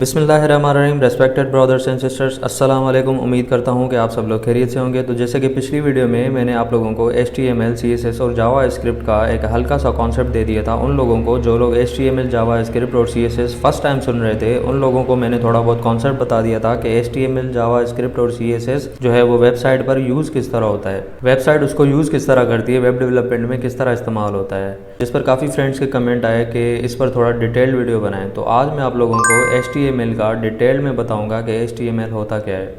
बिस्मिल्लाहिर्रहमानिर्रहीम। Respected brothers and sisters, अस्सलाम वालेकुम। उम्मीद करता हूँ कि आप सब लोग खैरियत से होंगे। तो जैसे कि पिछली वीडियो में मैंने आप लोगों को HTML, CSS और जावा स्क्रिप्ट का एक हल्का सा कॉन्सेप्ट दे दिया था। उन लोगों को जो लोग HTML, जावा स्क्रिप्ट और CSS फर्स्ट टाइम सुन रहे थे, उन लोगों को मैंने थोड़ा बहुत कॉन्सेप्ट बता दिया था कि HTML, जावा स्क्रिप्ट और CSS जो है वो वेबसाइट पर यूज़ किस तरह होता है, वेबसाइट उसको यूज़ किस तरह करती है, वेब डेवलपमेंट में किस तरह इस्तेमाल होता है, जिस पर काफ़ी फ्रेंड्स के कमेंट आए कि इस पर थोड़ा डिटेल्ड वीडियो बनाएं। तो आज मैं आप लोगों को HTML का डिटेल में बताऊंगा कि HTML होता क्या है।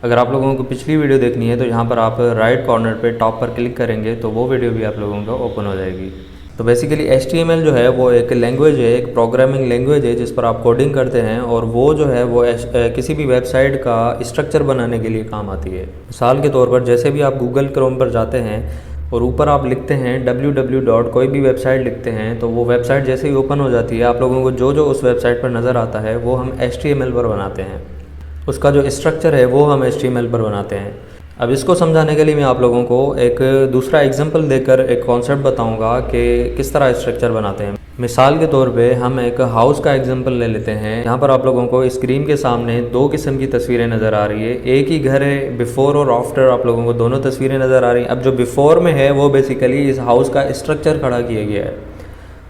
अगर आप लोगों को पिछली वीडियो देखनी है तो यहाँ पर आप राइट कॉर्नर पे टॉप पर क्लिक करेंगे तो वो वीडियो भी आप लोगों को ओपन हो जाएगी। तो बेसिकली HTML जो है वो एक लैंग्वेज है, एक प्रोग्रामिंग लैंग्वेज है जिस पर आप कोडिंग करते हैं और वो जो है वो किसी भी वेबसाइट का स्ट्रक्चर बनाने के लिए काम आती है। मिसाल के तौर पर जैसे भी आप गूगल क्रोम पर जाते हैं और ऊपर आप लिखते हैं www. कोई भी वेबसाइट लिखते हैं तो वो वेबसाइट जैसे ही ओपन हो जाती है आप लोगों को जो जो उस वेबसाइट पर नज़र आता है वो हम HTML पर बनाते हैं। उसका जो स्ट्रक्चर है वो हम HTML पर बनाते हैं। अब इसको समझाने के लिए मैं आप लोगों को एक दूसरा एग्जांपल देकर एक कॉन्सेप्ट बताऊंगा कि किस तरह स्ट्रक्चर बनाते हैं। मिसाल के तौर पे हम एक हाउस का एग्जांपल ले लेते हैं। यहाँ पर आप लोगों को स्क्रीन के सामने दो किस्म की तस्वीरें नज़र आ रही है। एक ही घर है, बिफ़ोर और आफ्टर आप लोगों को दोनों तस्वीरें नज़र आ रही हैं। अब जो बिफ़ोर में है वो बेसिकली इस हाउस का स्ट्रक्चर खड़ा किया गया है।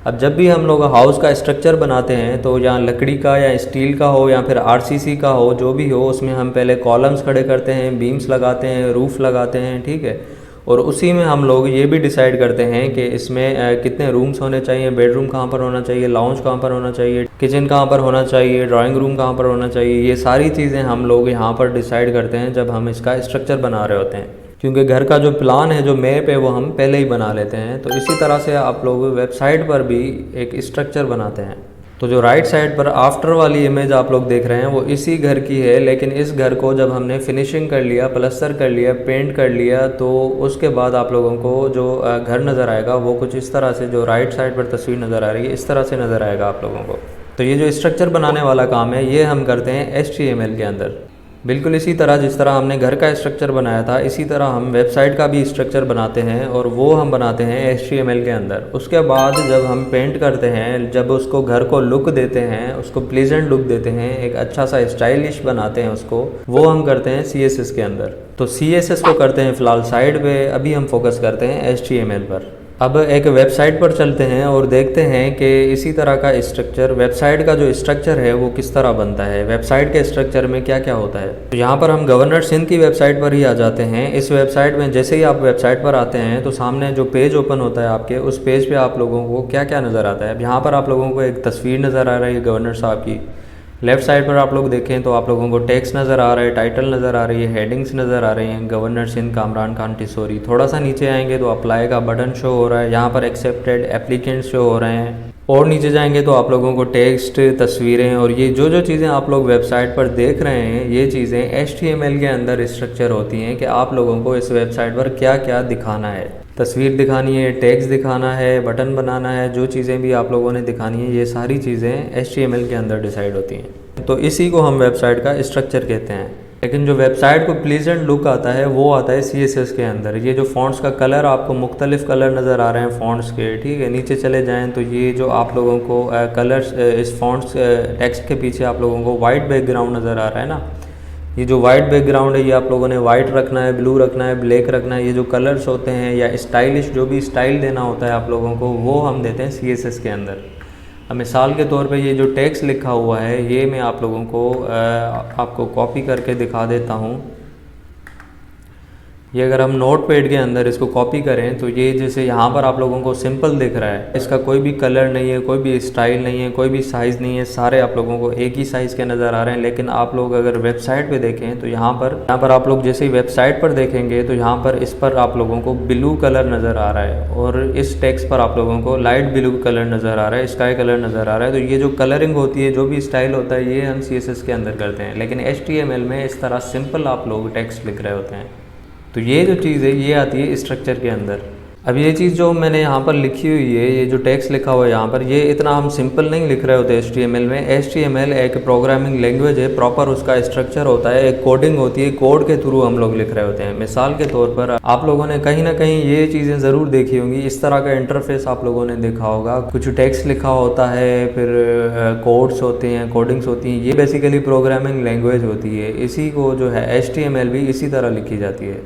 अब जब भी हम लोग हाउस का स्ट्रक्चर बनाते हैं तो या लकड़ी का या स्टील का हो या फिर RCC का हो, जो भी हो, उसमें हम पहले कॉलम्स खड़े करते हैं, बीम्स लगाते हैं, रूफ़ लगाते हैं, ठीक है। और उसी में हम लोग ये भी डिसाइड करते हैं कि इसमें कितने रूम्स होने चाहिए, बेडरूम कहाँ पर होना चाहिए, लाउंज कहाँ पर होना चाहिए, किचन कहाँ पर होना चाहिए, ड्राइंग रूम कहाँ पर होना चाहिए। ये सारी चीज़ें हम लोग यहाँ पर डिसाइड करते हैं जब हम इसका स्ट्रक्चर बना रहे होते हैं, क्योंकि घर का जो प्लान है, जो मैप है, वो हम पहले ही बना लेते हैं। तो इसी तरह से आप लोग वेबसाइट पर भी एक स्ट्रक्चर बनाते हैं। तो जो राइट साइड पर आफ्टर वाली इमेज आप लोग देख रहे हैं वो इसी घर की है, लेकिन इस घर को जब हमने फिनिशिंग कर लिया, प्लस्तर कर लिया, पेंट कर लिया, तो उसके बाद आप लोगों को जो घर नज़र आएगा वो कुछ इस तरह से, जो राइट साइड पर तस्वीर नज़र आ रही है इस तरह से नज़र आएगा आप लोगों को। तो ये जो स्ट्रक्चर बनाने वाला काम है ये हम करते हैं HTML के अंदर। बिल्कुल इसी तरह जिस तरह हमने घर का स्ट्रक्चर बनाया था इसी तरह हम वेबसाइट का भी स्ट्रक्चर बनाते हैं और वो हम बनाते हैं HTML के अंदर। उसके बाद जब हम पेंट करते हैं, जब उसको घर को लुक देते हैं, उसको प्लीजेंट लुक देते हैं, एक अच्छा सा स्टाइलिश बनाते हैं उसको, वो हम करते हैं CSS के अंदर। तो CSS को करते हैं फ़िलहाल साइड पे, अभी हम फोकस करते हैं HTML पर। अब एक वेबसाइट पर चलते हैं और देखते हैं कि इसी तरह का स्ट्रक्चर, वेबसाइट का जो स्ट्रक्चर है वो किस तरह बनता है, वेबसाइट के स्ट्रक्चर में क्या क्या होता है। तो यहाँ पर हम गवर्नर सिंध की वेबसाइट पर ही आ जाते हैं। इस वेबसाइट में जैसे ही आप वेबसाइट पर आते हैं तो सामने जो पेज ओपन होता है आपके, उस पेज पे आप लोगों को क्या क्या नज़र आता है। यहाँ पर आप लोगों को एक तस्वीर नज़र आ रही है गवर्नर साहब की। लेफ़्ट साइड पर आप लोग देखें तो आप लोगों को टेक्स्ट नज़र आ रहा है, टाइटल नज़र आ रही है, हेडिंग्स नज़र आ रही हैं, गवर्नर सिंध कामरान खान टिसोरी। थोड़ा सा नीचे आएंगे तो अप्लाई का बटन शो हो रहा है, यहाँ पर एक्सेप्टेड एप्लीकेंट्स शो हो रहे हैं। और नीचे जाएंगे तो आप लोगों को टेक्स्ट, तस्वीरें और ये जो जो चीज़ें आप लोग वेबसाइट पर देख रहे हैं ये चीज़ें HTML के अंदर स्ट्रक्चर होती हैं कि आप लोगों को इस वेबसाइट पर क्या क्या दिखाना है। तस्वीर दिखानी है, टेक्स्ट दिखाना है, बटन बनाना है, जो चीज़ें भी आप लोगों ने दिखानी है ये सारी चीज़ें HTML के अंदर डिसाइड होती हैं। तो इसी को हम वेबसाइट का स्ट्रक्चर कहते हैं। लेकिन जो वेबसाइट को प्लीजेंट लुक आता है वो आता है CSS के अंदर। ये जो फ़ॉन्ट्स का कलर, आपको मुख्तलिफ़ कलर नज़र आ रहे हैं फ़ॉन्ट्स के, ठीक है। नीचे चले जाएँ तो ये जो आप लोगों को कलर्स, इस फ़ॉन्ट्स टेक्स्ट के पीछे आप लोगों को वाइट बैकग्राउंड नज़र आ रहा है ना। ये जो वाइट बैकग्राउंड है ये आप लोगों ने वाइट रखना है, ब्लू रखना है, ब्लैक रखना है। ये जो कलर्स होते हैं या स्टाइलिश जो भी स्टाइल देना होता है आप लोगों को, वो हम देते हैं CSS के अंदर। अब मिसाल के तौर पे ये जो टेक्स्ट लिखा हुआ है ये मैं आप लोगों को आपको कॉपी करके दिखा देता हूँ। ये अगर हम नोट पैड के अंदर इसको कॉपी करें तो ये जैसे यहाँ पर आप लोगों को सिंपल दिख रहा है, इसका कोई भी कलर नहीं है, कोई भी स्टाइल नहीं है, कोई भी साइज़ नहीं है, सारे आप लोगों को एक ही साइज़ के नज़र आ रहे हैं। लेकिन आप लोग अगर वेबसाइट पे देखें तो यहाँ पर आप लोग जैसे ही वेबसाइट पर देखेंगे तो यहाँ पर इस पर आप लोगों को ब्लू कलर नज़र आ रहा है और इस टेक्स्ट पर आप लोगों को लाइट ब्लू कलर नज़र आ रहा है, स्काई कलर नज़र आ रहा है। तो ये जो कलरिंग होती है, जो भी स्टाइल होता है, ये हम CSS के अंदर करते हैं। लेकिन HTML में इस तरह सिंपल आप लोग टेक्स्ट लिख रहे होते हैं। तो ये जो चीज़ है ये आती है स्ट्रक्चर के अंदर। अब ये चीज़ जो मैंने यहाँ पर लिखी हुई है, ये जो टेक्स्ट लिखा हुआ है यहाँ पर, ये इतना हम सिंपल नहीं लिख रहे होते HTML में। HTML एक प्रोग्रामिंग लैंग्वेज है, प्रॉपर उसका स्ट्रक्चर होता है, एक कोडिंग होती है, कोड के थ्रू हम लोग लिख रहे होते हैं। मिसाल के तौर पर आप लोगों ने कहीं ना कहीं ये चीज़ें ज़रूर देखी होंगी, इस तरह का इंटरफेस आप लोगों ने देखा होगा। कुछ टेक्स्ट लिखा होता है, फिर कोड्स होते हैं, कोडिंग्स होती हैं, ये बेसिकली प्रोग्रामिंग लैंग्वेज होती है। इसी को जो है HTML भी इसी तरह लिखी जाती है।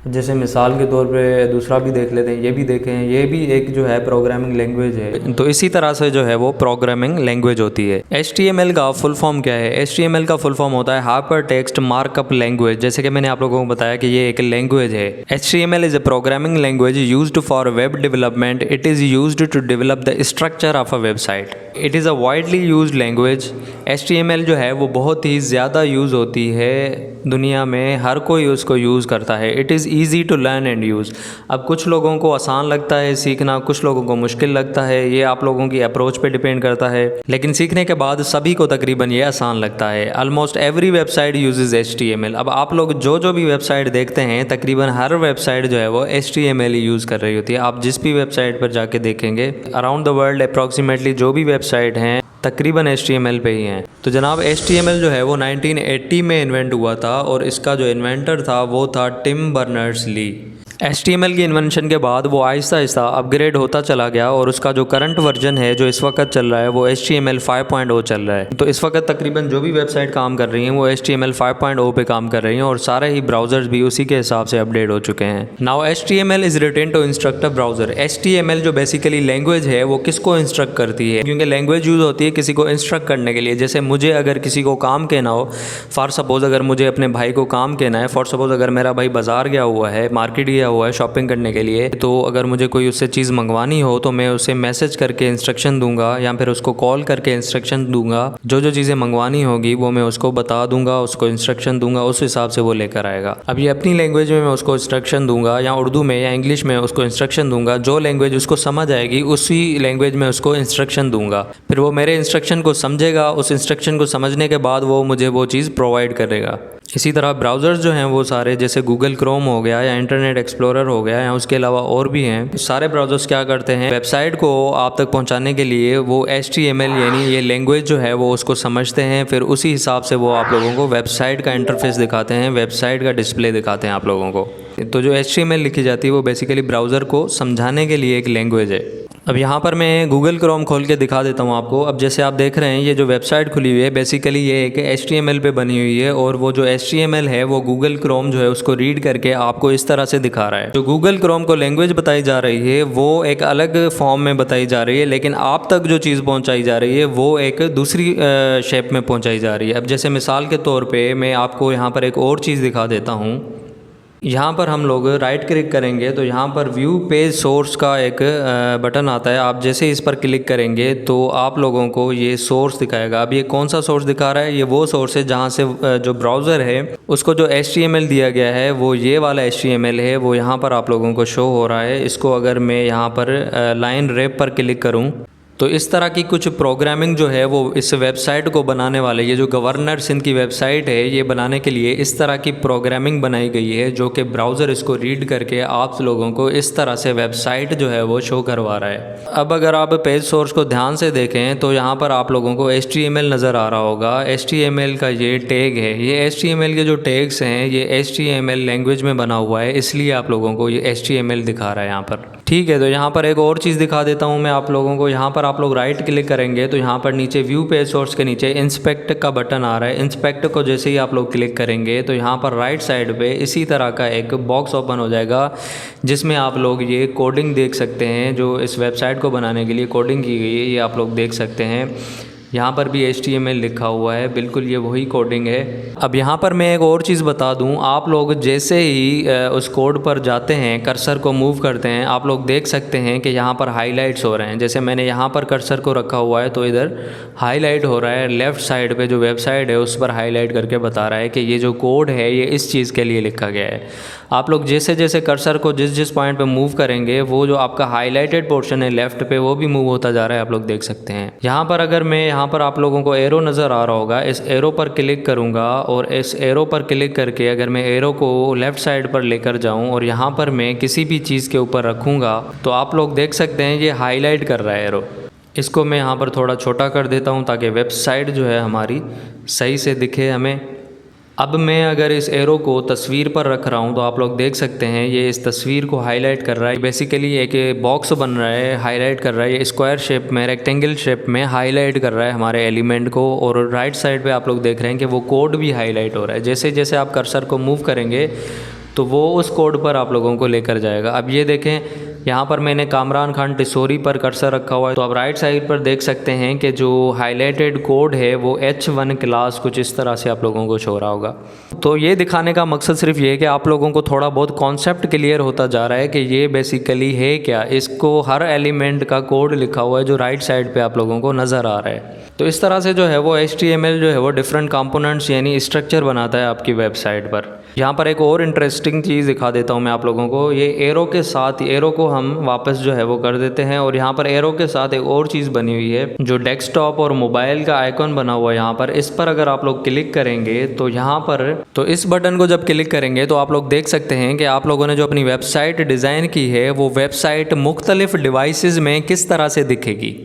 जैसे मिसाल के तौर पे दूसरा भी देख लेते हैं, ये भी देखें, ये भी एक जो है प्रोग्रामिंग लैंग्वेज है। तो इसी तरह से जो है वो प्रोग्रामिंग लैंग्वेज होती है। HTML का फुल फॉर्म क्या है? HTML का फुल फॉर्म होता है हाइपर टेक्स्ट मार्कअप लैंग्वेज। जैसे कि मैंने आप लोगों को बताया कि ये एक लैंग्वेज है। HTML is a programming language used for web development. It is used to develop the structure of a website. It is a widely used language. HTML जो है वो बहुत ही ज़्यादा यूज़ होती है दुनिया में, हर कोई उसको यूज़ करता है। It is easy to learn and use. अब कुछ लोगों को आसान लगता है सीखना, कुछ लोगों को मुश्किल लगता है, ये आप लोगों की अप्रोच पे डिपेंड करता है। लेकिन सीखने के बाद सभी को तकरीबन ये आसान लगता है। Almost every website uses HTML। अब आप लोग जो भी वेबसाइट देखते हैं, तकरीबन हर वेबसाइट जो है वो HTML ही यूज़ कर रही होती है। आप जिस भी वेबसाइट पर जाके देखेंगे अराउंड द वर्ल्ड अप्रॉक्सीमेटली जो भी वेबसाइट हैं तकरीबन HTML पे ही हैं। तो जनाब HTML जो है वो 1980 में इन्वेंट हुआ था और इसका जो इन्वेंटर था वो था टिम बर्नर्स-ली। HTML की इन्वेंशन के बाद वो आहिस्ता आहिस्ता अपग्रेड होता चला गया और उसका जो करंट वर्जन है जो इस वक्त चल रहा है वो HTML 5.0 चल रहा है। तो इस वक्त तकरीबन जो भी वेबसाइट काम कर रही हैं वो HTML 5.0 पे काम कर रही हैं और सारे ही ब्राउज़र्स भी उसी के हिसाब से अपडेट हो चुके हैं। Now HTML is written to instruct a browser. HTML जो बेसिकली लैंग्वेज है वो किसको इंस्ट्रक्ट करती है? क्योंकि लैंग्वेज यूज़ होती है किसी को इंस्ट्रक्ट करने के लिए। जैसे मुझे अगर किसी को काम कहना हो, फॉर सपोज़ अगर मुझे अपने भाई को काम कहना है, फॉर सपोज़ अगर मेरा भाई बाज़ार गया हुआ है, मार्केट गया हुआ है शॉपिंग करने के लिए, तो अगर मुझे कोई उससे चीज़ मंगवानी हो तो मैं उसे मैसेज करके इंस्ट्रक्शन दूंगा या फिर उसको कॉल करके इंस्ट्रक्शन दूंगा। जो चीज़ें मंगवानी होगी वो मैं उसको बता दूंगा, उसको इंस्ट्रक्शन दूंगा, उस हिसाब से वो लेकर आएगा। अब ये अपनी लैंग्वेज में मैं उसको इंस्ट्रक्शन दूंगा या उर्दू में या इंग्लिश में उसको इंस्ट्रक्शन दूंगा। जो लैंग्वेज उसको समझ आएगी उसी लैंग्वेज में उसको इंस्ट्रक्शन दूंगा। फिर वो मेरे इंस्ट्रक्शन को समझेगा, उस इंस्ट्रक्शन को समझने के बाद वो मुझे वो चीज़ प्रोवाइड करेगा। इसी तरह ब्राउज़र्स जो हैं वो सारे, जैसे गूगल क्रोम हो गया या इंटरनेट एक्सप्लोरर हो गया या उसके अलावा और भी हैं, सारे ब्राउज़र्स क्या करते हैं, वेबसाइट को आप तक पहुंचाने के लिए वो HTML यानी ये लैंग्वेज जो है वो उसको समझते हैं। फिर उसी हिसाब से वो आप लोगों को वेबसाइट का इंटरफेस दिखाते हैं, वेबसाइट का डिस्प्ले दिखाते हैं आप लोगों को। तो जो HTML लिखी जाती है वो बेसिकली ब्राउज़र को समझाने के लिए एक लैंग्वेज है। अब यहाँ पर मैं गूगल क्रोम खोल के दिखा देता हूँ आपको। अब जैसे आप देख रहे हैं ये जो वेबसाइट खुली हुई है बेसिकली ये एक HTML पे बनी हुई है और वो जो HTML है वो गूगल क्रोम जो है उसको रीड करके आपको इस तरह से दिखा रहा है। जो गूगल क्रोम को लैंग्वेज बताई जा रही है वो एक अलग फॉर्म में बताई जा रही है, लेकिन आप तक जो चीज़ पहुँचाई जा रही है वो एक दूसरी शेप में पहुँचाई जा रही है। अब जैसे मिसाल के तौर पर मैं आपको यहाँ पर एक और चीज़ दिखा देता हूँ। यहाँ पर हम लोग राइट क्लिक करेंगे तो यहाँ पर व्यू पेज सोर्स का एक बटन आता है। आप जैसे इस पर क्लिक करेंगे तो आप लोगों को ये सोर्स दिखाएगा। अब ये कौन सा सोर्स दिखा रहा है? ये वो सोर्स है जहाँ से जो ब्राउज़र है उसको जो HTML दिया गया है वो ये वाला HTML है, वो यहाँ पर आप लोगों को शो हो रहा है। इसको अगर मैं यहाँ पर लाइन रेप पर क्लिक करूँ तो इस तरह की कुछ प्रोग्रामिंग जो है वो इस वेबसाइट को बनाने वाले, ये जो गवर्नर सिंध की वेबसाइट है, ये बनाने के लिए इस तरह की प्रोग्रामिंग बनाई गई है जो कि ब्राउज़र इसको रीड करके आप लोगों को इस तरह से वेबसाइट जो है वो शो करवा रहा है। अब अगर आप पेज सोर्स को ध्यान से देखें तो यहाँ पर आप लोगों को HTML नज़र आ रहा होगा। HTML का ये टैग है, ये HTML के जो टैग्स हैं ये HTML लैंग्वेज में बना हुआ है, इसलिए आप लोगों को ये HTML दिखा रहा है यहाँ पर। ठीक है, तो यहाँ पर एक और चीज़ दिखा देता हूँ मैं आप लोगों को। यहाँ पर आप लोग राइट क्लिक करेंगे तो यहाँ पर नीचे व्यू पेज सोर्स के नीचे इंस्पेक्ट का बटन आ रहा है। इंस्पेक्ट को जैसे ही आप लोग क्लिक करेंगे तो यहाँ पर राइट साइड पे इसी तरह का एक बॉक्स ओपन हो जाएगा जिसमें आप लोग ये कोडिंग देख सकते हैं। जो इस वेबसाइट को बनाने के लिए कोडिंग की गई है ये आप लोग देख सकते हैं। यहाँ पर भी HTML लिखा हुआ है, बिल्कुल ये वही कोडिंग है। अब यहाँ पर मैं एक और चीज़ बता दूँ, आप लोग जैसे ही उस कोड पर जाते हैं, कर्सर को मूव करते हैं, आप लोग देख सकते हैं कि यहाँ पर हाईलाइट्स हो रहे हैं। जैसे मैंने यहाँ पर कर्सर को रखा हुआ है तो इधर हाईलाइट हो रहा है। लेफ़्ट साइड पे जो वेबसाइट है उस पर हाईलाइट करके बता रहा है कि ये जो कोड है ये इस चीज़ के लिए लिखा गया है। आप लोग जैसे जैसे कर्सर को जिस पॉइंट पे मूव करेंगे वो जो आपका हाईलाइटेड पोर्शन है लेफ़्ट पे वो भी मूव होता जा रहा है, आप लोग देख सकते हैं। यहाँ पर अगर मैं यहाँ यहाँ पर आप लोगों को एरो नज़र आ रहा होगा, इस एरो पर क्लिक करूँगा और इस एरो पर क्लिक करके अगर मैं एरो को लेफ़्ट साइड पर लेकर जाऊँ और यहाँ पर मैं किसी भी चीज़ के ऊपर रखूँगा तो आप लोग देख सकते हैं ये हाईलाइट कर रहा है एरो। इसको मैं यहाँ पर थोड़ा छोटा कर देता हूँ ताकि वेबसाइट जो है हमारी सही से दिखे हमें। अब मैं अगर इस एरो को तस्वीर पर रख रहा हूँ तो आप लोग देख सकते हैं ये इस तस्वीर को हाईलाइट कर रहा है। बेसिकली एक बॉक्स बन रहा है, हाईलाइट कर रहा है, ये स्क्वायर शेप में, रेक्टेंगल शेप में हाईलाइट कर रहा है हमारे एलिमेंट को। और राइट साइड पे आप लोग देख रहे हैं कि वो कोड भी हाईलाइट हो रहा है। जैसे जैसे आप कर्सर को मूव करेंगे तो वो उस कोड पर आप लोगों को लेकर जाएगा। अब ये देखें यहाँ पर मैंने कामरान खान टिसोरी पर कर्सर रखा हुआ है, तो आप राइट साइड पर देख सकते हैं कि जो हाईलाइटेड कोड है वो H1 क्लास कुछ इस तरह से आप लोगों को शो रहा होगा। तो ये दिखाने का मकसद सिर्फ ये है कि आप लोगों को थोड़ा बहुत कॉन्सेप्ट क्लियर होता जा रहा है कि ये बेसिकली है क्या। इसको हर एलिमेंट का कोड लिखा हुआ है जो राइट साइड पर आप लोगों को नज़र आ रहा है। तो इस तरह से जो है वो HTML जो है वो डिफरेंट कंपोनेंट्स यानी स्ट्रक्चर बनाता है आपकी वेबसाइट पर। यहाँ पर एक और इंटरेस्टिंग चीज़ दिखा देता हूँ मैं आप लोगों को। ये एरो के साथ, एरो को हम वापस जो है वो कर देते हैं और यहाँ पर एरो के साथ एक और चीज़ बनी हुई है जो डेस्कटॉप और मोबाइल का आइकॉन बना हुआ है यहाँ पर। इस पर अगर आप लोग क्लिक करेंगे तो यहाँ पर, तो इस बटन को जब क्लिक करेंगे तो आप लोग देख सकते हैं कि आप लोगों ने जो अपनी वेबसाइट डिज़ाइन की है वो वेबसाइट मुख्तलिफ डिवाइसेस में किस तरह से दिखेगी।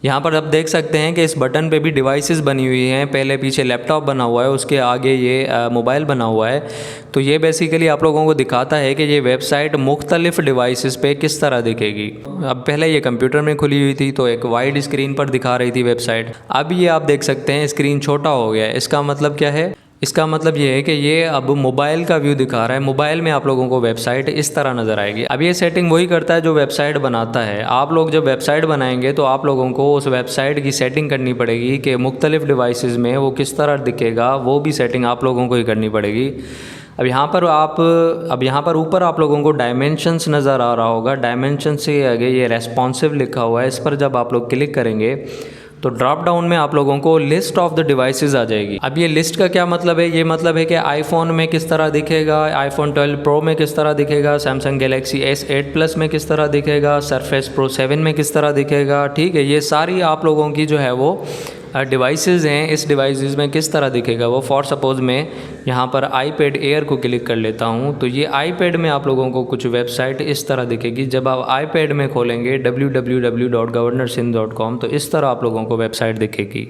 यहाँ पर आप देख सकते हैं कि इस बटन पे भी डिवाइसेस बनी हुई हैं। पहले पीछे लैपटॉप बना हुआ है, उसके आगे ये मोबाइल बना हुआ है। तो ये बेसिकली आप लोगों को दिखाता है कि ये वेबसाइट मुख्तलिफ डिवाइसेस पे किस तरह दिखेगी। अब पहले ये कंप्यूटर में खुली हुई थी तो एक वाइड स्क्रीन पर दिखा रही थी वेबसाइट। अब ये आप देख सकते हैं स्क्रीन छोटा हो गया है। इसका मतलब क्या है? इसका मतलब ये है कि ये अब मोबाइल का व्यू दिखा रहा है। मोबाइल में आप लोगों को वेबसाइट इस तरह नज़र आएगी। अब ये सेटिंग वही करता है जो वेबसाइट बनाता है। आप लोग जब वेबसाइट बनाएंगे तो आप लोगों को उस वेबसाइट की सेटिंग करनी पड़ेगी कि मुख्तलिफ डिवाइसेस में वो किस तरह दिखेगा, वो भी सेटिंग आप लोगों को ही करनी पड़ेगी। अब यहाँ पर ऊपर आप लोगों को डायमेंशंस नज़र आ रहा होगा। डायमेंशन से आगे ये रेस्पॉन्सिव लिखा हुआ है। इस पर जब आप लोग क्लिक करेंगे तो ड्रॉप डाउन में आप लोगों को लिस्ट ऑफ द डिवाइसेस आ जाएगी। अब ये लिस्ट का क्या मतलब है? ये मतलब है कि आईफोन में किस तरह दिखेगा, आईफोन 12 प्रो में किस तरह दिखेगा, सैमसंग गैलेक्सी S8 प्लस में किस तरह दिखेगा, सरफेस प्रो 7 में किस तरह दिखेगा। ठीक है, ये सारी आप लोगों की जो है वो डिवाइसेस हैं। इस डिवाइसेस में किस तरह दिखेगा वो, फॉर सपोज़ मैं यहाँ पर iPad Air को क्लिक कर लेता हूँ तो ये iPad में आप लोगों को कुछ वेबसाइट इस तरह दिखेगी। जब आप iPad में खोलेंगे www.governorsindh.com तो इस तरह आप लोगों को वेबसाइट दिखेगी।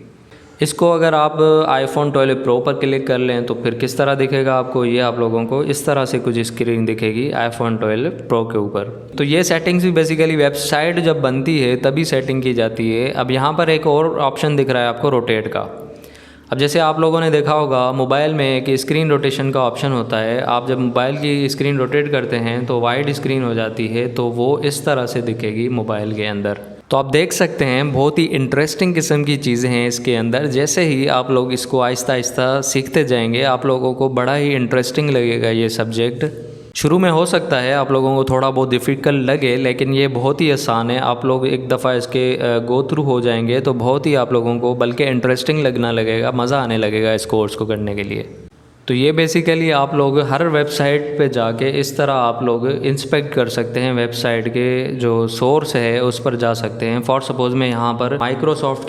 इसको अगर आप आईफोन 12 प्रो पर क्लिक कर लें तो फिर किस तरह दिखेगा आपको, ये आप लोगों को इस तरह से कुछ स्क्रीन दिखेगी आईफोन 12 प्रो के ऊपर। तो ये सेटिंग्स भी बेसिकली वेबसाइट जब बनती है तभी सेटिंग की जाती है। अब यहाँ पर एक और ऑप्शन दिख रहा है आपको रोटेट का। अब जैसे आप लोगों ने देखा होगा मोबाइल में एक स्क्रीन रोटेशन का ऑप्शन होता है। आप जब मोबाइल की स्क्रीन रोटेट करते हैं तो वाइड स्क्रीन हो जाती है, तो वो इस तरह से दिखेगी मोबाइल के अंदर। तो आप देख सकते हैं बहुत ही इंटरेस्टिंग किस्म की चीज़ें हैं इसके अंदर। जैसे ही आप लोग इसको आहिस्ता आहिस्ता सीखते जाएंगे आप लोगों को बड़ा ही इंटरेस्टिंग लगेगा ये सब्जेक्ट। शुरू में हो सकता है आप लोगों को थोड़ा बहुत डिफ़िकल्ट लगे, लेकिन ये बहुत ही आसान है। आप लोग एक दफ़ा इसके गो थ्रू हो जाएंगे तो बहुत ही आप लोगों को बल्कि इंटरेस्टिंग लगना लगेगा, मज़ा आने लगेगा इस कोर्स को करने के लिए। तो ये बेसिकली आप लोग हर वेबसाइट पे जाके इस तरह आप लोग इंस्पेक्ट कर सकते हैं। वेबसाइट के जो सोर्स है उस पर जा सकते हैं। फॉर सपोज़ मैं यहाँ पर माइक्रोसॉफ्ट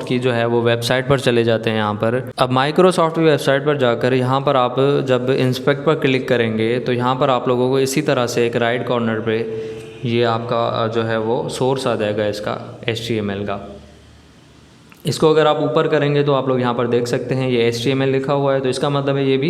की जो है वो वेबसाइट पर चले जाते हैं। यहाँ पर अब माइक्रोसॉफ्ट की वेबसाइट पर जाकर यहाँ पर आप जब इंस्पेक्ट पर क्लिक करेंगे तो यहाँ पर आप लोगों को इसी तरह से एक राइट कॉर्नर पे ये आपका जो है वो सोर्स आ जाएगा इसका HTML का। इसको अगर आप ऊपर करेंगे तो आप लोग यहाँ पर देख सकते हैं ये HTML लिखा हुआ है, तो इसका मतलब है ये भी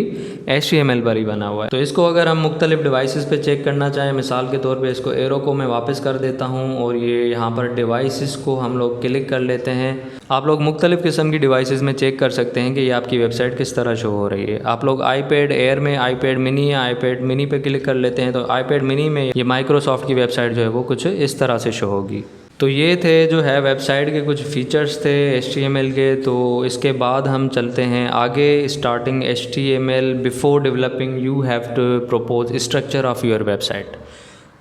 HTML पर ही बना हुआ है। तो इसको अगर हम मुख्तलिफ डिवाइसेस पे चेक करना चाहें, मिसाल के तौर पे इसको एरो को मैं वापस कर देता हूँ और ये यहाँ पर डिवाइसेस को हम लोग क्लिक कर लेते हैं। आप लोग मुख्तलिफ किस्म की डिवाइसेस में चेक कर सकते हैं कि ये आपकी वेबसाइट किस तरह शो हो रही है। आप लोग iPad Air में iPad mini या iPad mini पे क्लिक कर लेते हैं तो iPad mini में ये माइक्रोसॉफ्ट की वेबसाइट जो है वो कुछ इस तरह से शो होगी। तो ये थे जो है वेबसाइट के कुछ फ़ीचर्स थे HTML के। तो इसके बाद हम चलते हैं आगे। Starting HTML before developing you have to propose structure of your website.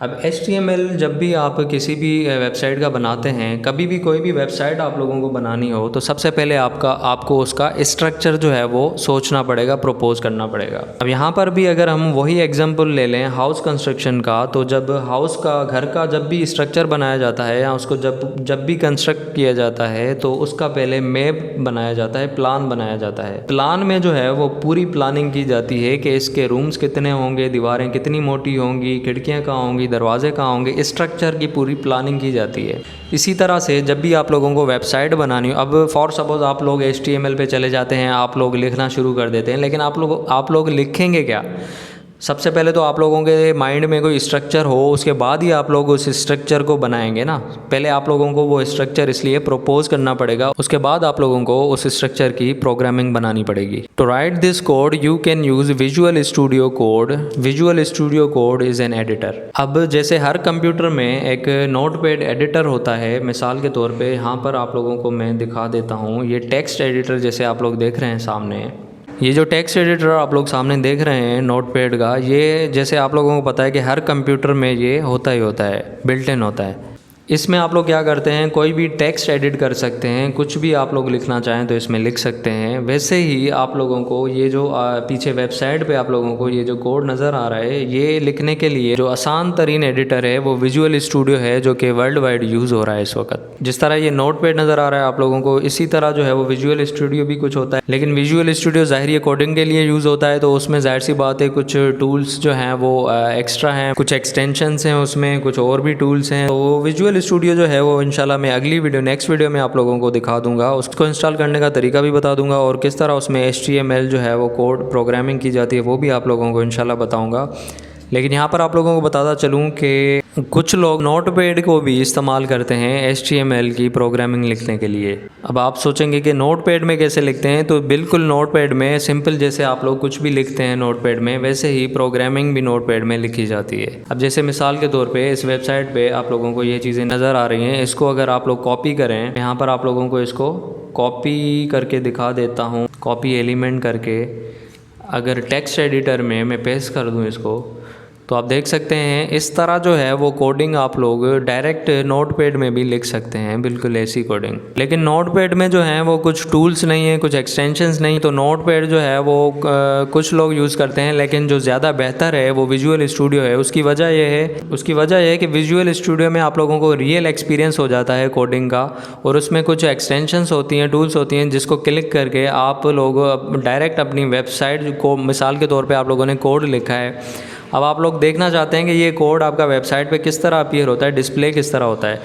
अब HTML जब भी आप किसी भी वेबसाइट का बनाते हैं, कभी भी कोई भी वेबसाइट आप लोगों को बनानी हो तो सबसे पहले आपको उसका स्ट्रक्चर जो है वो सोचना पड़ेगा, प्रपोज करना पड़ेगा। अब यहाँ पर भी अगर हम वही एग्जांपल ले लें हाउस कंस्ट्रक्शन का, तो जब हाउस का, घर का जब भी स्ट्रक्चर बनाया जाता है या उसको जब भी कंस्ट्रक्ट किया जाता है तो उसका पहले मैप बनाया जाता है, प्लान बनाया जाता है। प्लान में जो है वो पूरी प्लानिंग की जाती है कि इसके रूम्स कितने होंगे, दीवारें कितनी मोटी होंगी, खिड़कियाँ कहाँ होंगी, दरवाजे कहाँ होंगे, स्ट्रक्चर की पूरी प्लानिंग की जाती है। इसी तरह से जब भी आप लोगों को वेबसाइट बनानी हो, अब फॉर सपोज आप लोग HTML पे चले जाते हैं, आप लोग लिखना शुरू कर देते हैं, लेकिन आप लोग लिखेंगे क्या? सबसे पहले तो आप लोगों के माइंड में कोई स्ट्रक्चर हो, उसके बाद ही आप लोग उस स्ट्रक्चर को बनाएंगे ना। पहले आप लोगों को वो स्ट्रक्चर इसलिए प्रपोज करना पड़ेगा, उसके बाद आप लोगों को उस स्ट्रक्चर की प्रोग्रामिंग बनानी पड़ेगी। To write this code you can use Visual Studio Code. Visual Studio Code is an editor. अब जैसे हर कंप्यूटर में एक नोटपैड एडिटर होता है, मिसाल के तौर पर यहाँ पर आप लोगों को मैं दिखा देता हूँ। ये टेक्स्ट एडिटर जैसे आप लोग देख रहे हैं सामने, ये जो टेक्स्ट एडिटर आप लोग सामने देख रहे हैं नोटपैड का, ये जैसे आप लोगों को पता है कि हर कंप्यूटर में ये होता ही होता है, बिल्ट इन होता है। इसमें आप लोग क्या करते हैं, कोई भी टेक्स्ट एडिट कर सकते हैं, कुछ भी आप लोग लिखना चाहें तो इसमें लिख सकते हैं। वैसे ही आप लोगों को ये जो पीछे वेबसाइट पे आप लोगों को ये जो कोड नज़र आ रहा है, ये लिखने के लिए जो आसान तरीन एडिटर है वो विजुअल स्टूडियो है, जो कि वर्ल्ड वाइड यूज़ हो रहा है इस वक्त। जिस तरह ये नोटपैड नज़र आ रहा है आप लोगों को, इसी तरह जो है वो विजुअल स्टूडियो भी कुछ होता है। लेकिन विजुअल स्टूडियो ज़ाहिर कोडिंग के लिए यूज़ होता है, तो उसमें ज़ाहिर सी बात है कुछ टूल्स जो हैं वो एक्स्ट्रा हैं, कुछ एक्सटेंशंस हैं उसमें, कुछ और भी टूल्स हैं। तो विजुअल स्टूडियो जो है वो इंशाल्लाह मैं अगली नेक्स्ट वीडियो में आप लोगों को दिखा दूंगा। उसको इंस्टॉल करने का तरीका भी बता दूंगा और किस तरह उसमें HTML जो है वो कोड प्रोग्रामिंग की जाती है वो भी आप लोगों को इंशाल्लाह बताऊंगा। लेकिन यहाँ पर आप लोगों को बताता चलूँ कि कुछ लोग नोटपैड को भी इस्तेमाल करते हैं HTML की प्रोग्रामिंग लिखने के लिए। अब आप सोचेंगे कि नोटपैड में कैसे लिखते हैं, तो बिल्कुल नोटपैड में सिंपल जैसे आप लोग कुछ भी लिखते हैं नोटपैड में, वैसे ही प्रोग्रामिंग भी नोटपैड में लिखी जाती है। अब जैसे मिसाल के तौर पे इस वेबसाइट पे आप लोगों को ये चीज़ें नज़र आ रही हैं, इसको अगर आप लोग कॉपी करें, यहाँ पर आप लोगों को इसको कॉपी करके दिखा देता हूँ, कॉपी एलिमेंट करके अगर टेक्स्ट एडिटर में मैं पेस्ट कर दूँ इसको, तो आप देख सकते हैं इस तरह जो है वो कोडिंग आप लोग डायरेक्ट नोटपैड में भी लिख सकते हैं, बिल्कुल ऐसी कोडिंग। लेकिन नोटपैड में जो है वो कुछ टूल्स नहीं है, कुछ एक्सटेंशंस नहीं, तो नोटपैड जो है वो कुछ लोग यूज़ करते हैं, लेकिन जो ज़्यादा बेहतर है वो विजुअल स्टूडियो है। उसकी वजह यह है कि विजुअल स्टूडियो में आप लोगों को रियल एक्सपीरियंस हो जाता है कोडिंग का, और उसमें कुछ एक्सटेंशंस होती हैं, टूल्स होती हैं, जिसको क्लिक करके आप लोग डायरेक्ट अपनी वेबसाइट को, मिसाल के तौर पर आप लोगों ने कोड लिखा है, अब आप लोग देखना चाहते हैं कि ये कोड आपका वेबसाइट पे किस तरह अपीयर होता है, डिस्प्ले किस तरह होता है,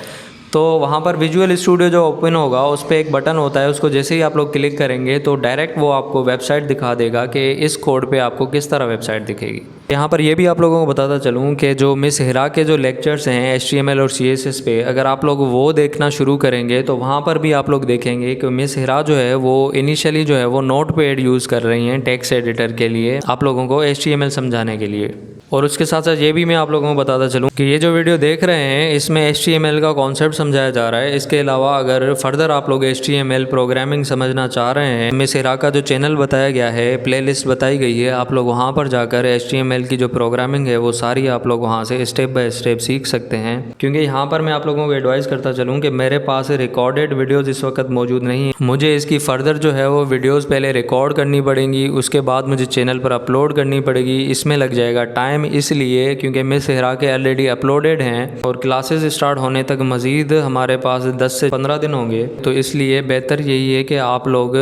तो वहाँ पर विजुअल स्टूडियो जो ओपन होगा उस पर एक बटन होता है, उसको जैसे ही आप लोग क्लिक करेंगे तो डायरेक्ट वो आपको वेबसाइट दिखा देगा कि इस कोड पे आपको किस तरह वेबसाइट दिखेगी। यहाँ पर ये भी आप लोगों को बताता चलूँ कि जो मिस हिरा के जो लेक्चर्स हैं HTML और CSS पे, अगर आप लोग वो देखना शुरू करेंगे तो वहाँ पर भी आप लोग देखेंगे कि मिस हिरा जो है वो इनिशियली जो है वो नोटपैड यूज़ कर रही हैं टेक्स्ट एडिटर के लिए, आप लोगों को HTML समझाने के लिए। और उसके साथ साथ ये भी मैं आप लोगों को बताता चलूँ कि ये जो वीडियो देख रहे हैं इसमें HTML का कॉन्सेप्ट समझाया जा रहा है। इसके अलावा अगर फर्दर आप लोग HTML प्रोग्रामिंग समझना चाह रहे हैं, मिस हिरा का जो चैनल बताया गया है, प्लेलिस्ट बताई गई है, आप लोग वहाँ पर जाकर HTML की जो प्रोग्रामिंग है वो सारी आप लोग वहाँ से स्टेप बाय स्टेप सीख सकते हैं। क्योंकि यहाँ पर मैं आप लोगों को एडवाइस करता चलूँ कि मेरे पास रिकॉर्डेड वीडियोज़ इस वक्त मौजूद नहीं है, मुझे इसकी फ़र्दर जो है वो वीडियोज़ पहले रिकॉर्ड करनी पड़ेंगी, उसके बाद मुझे चैनल पर अपलोड करनी पड़ेगी, इसमें लग जाएगा टाइम, इसलिए क्योंकि मिस हिरा के ऑलरेडी अपलोडेड हैं और क्लासेस स्टार्ट होने तक मज़ीद हमारे पास 10 से 15 दिन होंगे, तो इसलिए बेहतर यही है कि आप लोग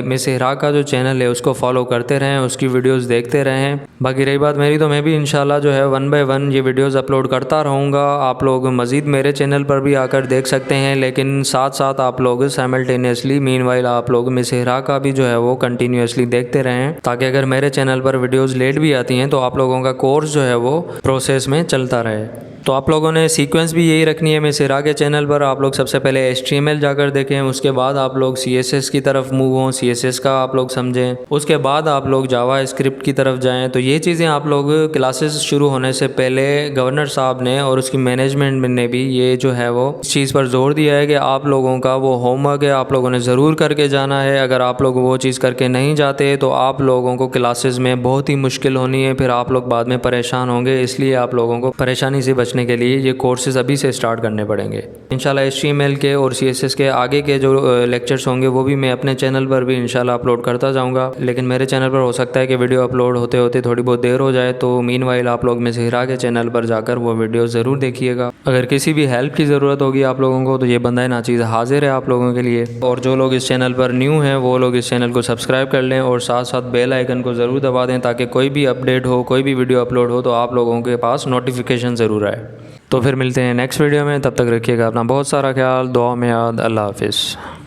मिस हिरा का जो चैनल है उसको फॉलो करते रहें, उसकी वीडियोस देखते रहें। बाकी रही बात मेरी, तो मैं भी इंशाल्लाह जो है 1 बाय 1 ये वीडियोस अपलोड करता रहूँगा। आप लोग मज़ीद मेरे चैनल पर भी आकर देख सकते हैं, लेकिन साथ साथ आप लोग साइमल्टेनियसली मीनवाइल आप लोग मिस हिरा का भी जो है वो कंटिन्यूसली देखते रहें, ताकि अगर मेरे चैनल पर वीडियोज़ लेट भी आती हैं तो आप लोगों का कोर्स जो है वो प्रोसेस में चलता रहे। तो आप लोगों ने सीक्वेंस भी यही रखनी है। मिस हिरा के चैनल पर आप लोग सबसे पहले HTML जाकर देखें, उसके बाद आप लोग CSS की तरफ मूव हों, CSS का आप लोग समझें, उसके बाद आप लोग जावा स्क्रिप्ट की तरफ जाएं। तो ये चीज़ें आप लोग क्लासेस शुरू होने से पहले गवर्नर साहब ने और उसकी मैनेजमेंट ने भी ये जो है वो इस चीज़ पर जोर दिया है कि आप लोगों का वो होमवर्क है, आप लोगों ने ज़रूर करके जाना है। अगर आप लोग वो चीज़ करके नहीं जाते तो आप लोगों को क्लासेस में बहुत ही मुश्किल होनी है, फिर आप लोग बाद बाद में परेशान होंगे, इसलिए आप लोगों को परेशानी से बचने के लिए ये कोर्सेज़ अभी से स्टार्ट करने पड़ेंगे। इंशाल्लाह HTML के और CSS के आगे के जो लेक्चर्स होंगे वो भी मैं अपने चैनल पर भी इंशाल्लाह अपलोड करता जाऊँगा, लेकिन मेरे चैनल पर हो सकता है कि वीडियो अपलोड होते होते थोड़ी बहुत देर हो जाए, तो मीनवाइल आप लोग मिसहिरा के चैनल पर जाकर वो वीडियो ज़रूर देखिएगा। अगर किसी भी हेल्प की ज़रूरत होगी आप लोगों को तो ये बंदा नाचीज़ हाजिर है आप लोगों के लिए। और जो लोग इस चैनल पर न्यू हैं वो लोग इस चैनल को सब्सक्राइब कर लें और साथ साथ बेल आइकन को ज़रूर दबा दें, ताकि कोई भी अपडेट हो, कोई भी वीडियो अपलोड हो तो आप लोगों के पास नोटिफिकेशन ज़रूर आए। तो फिर मिलते हैं नेक्स्ट वीडियो में, तब तक रखिएगा अपना बहुत सारा ख्याल, दुआ में याद। अल्लाह हाफिज़।